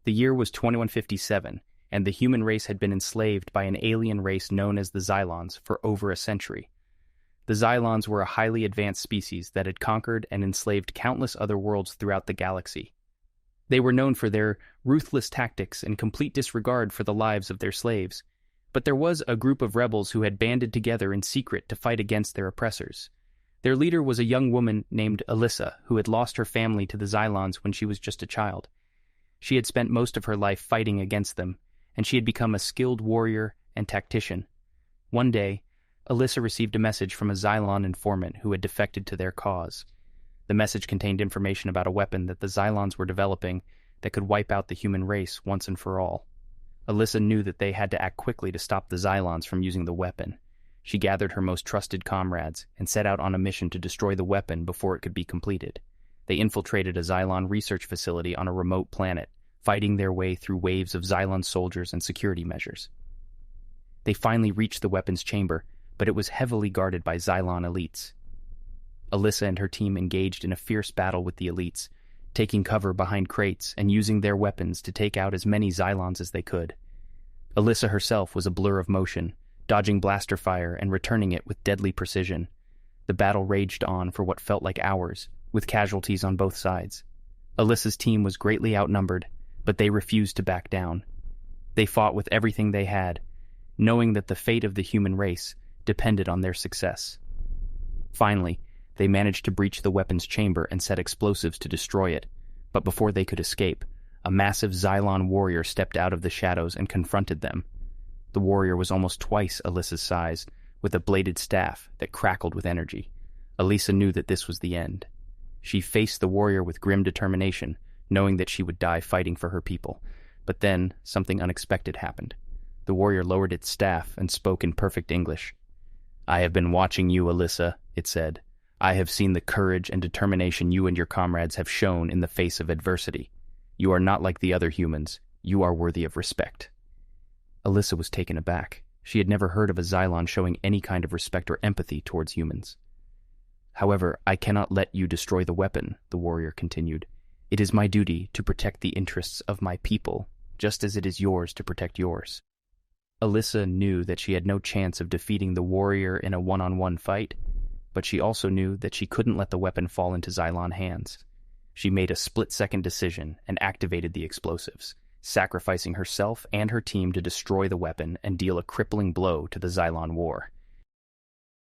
The year was 2157, and the human race had been enslaved by an alien race known as the Zylons for over a century. The Zylons were a highly advanced species that had conquered and enslaved countless other worlds throughout the galaxy. They were known for their ruthless tactics and complete disregard for the lives of their slaves, but there was a group of rebels who had banded together in secret to fight against their oppressors. Their leader was a young woman named Alyssa, who had lost her family to the Zylons when she was just a child. She had spent most of her life fighting against them, and she had become a skilled warrior and tactician. One day, Alyssa received a message from a Zylon informant who had defected to their cause. The message contained information about a weapon that the Zylons were developing that could wipe out the human race once and for all. Alyssa knew that they had to act quickly to stop the Zylons from using the weapon. She gathered her most trusted comrades and set out on a mission to destroy the weapon before it could be completed. They infiltrated a Zylon research facility on a remote planet, fighting their way through waves of Zylon soldiers and security measures. They finally reached the weapon's chamber, but it was heavily guarded by Zylon elites. Alyssa and her team engaged in a fierce battle with the elites, taking cover behind crates and using their weapons to take out as many Zylons as they could. Alyssa herself was a blur of motion, dodging blaster fire and returning it with deadly precision. The battle raged on for what felt like hours, with casualties on both sides. Alyssa's team was greatly outnumbered, but they refused to back down. They fought with everything they had, knowing that the fate of the human race depended on their success. Finally, they managed to breach the weapon's chamber and set explosives to destroy it, but before they could escape, a massive Zylon warrior stepped out of the shadows and confronted them. The warrior was almost twice Alyssa's size, with a bladed staff that crackled with energy. Alyssa knew that this was the end. She faced the warrior with grim determination, knowing that she would die fighting for her people. But then, something unexpected happened. The warrior lowered its staff and spoke in perfect English. "I have been watching you, Alyssa," it said. "I have seen the courage and determination you and your comrades have shown in the face of adversity. You are not like the other humans. You are worthy of respect." Alyssa was taken aback. She had never heard of a Zylon showing any kind of respect or empathy towards humans. "However, I cannot let you destroy the weapon," the warrior continued. "It is my duty to protect the interests of my people, just as it is yours to protect yours." Alyssa knew that she had no chance of defeating the warrior in a one-on-one fight, but she also knew that she couldn't let the weapon fall into Zylon hands. She made a split-second decision and activated the explosives, sacrificing herself and her team to destroy the weapon and deal a crippling blow to the Zylon war.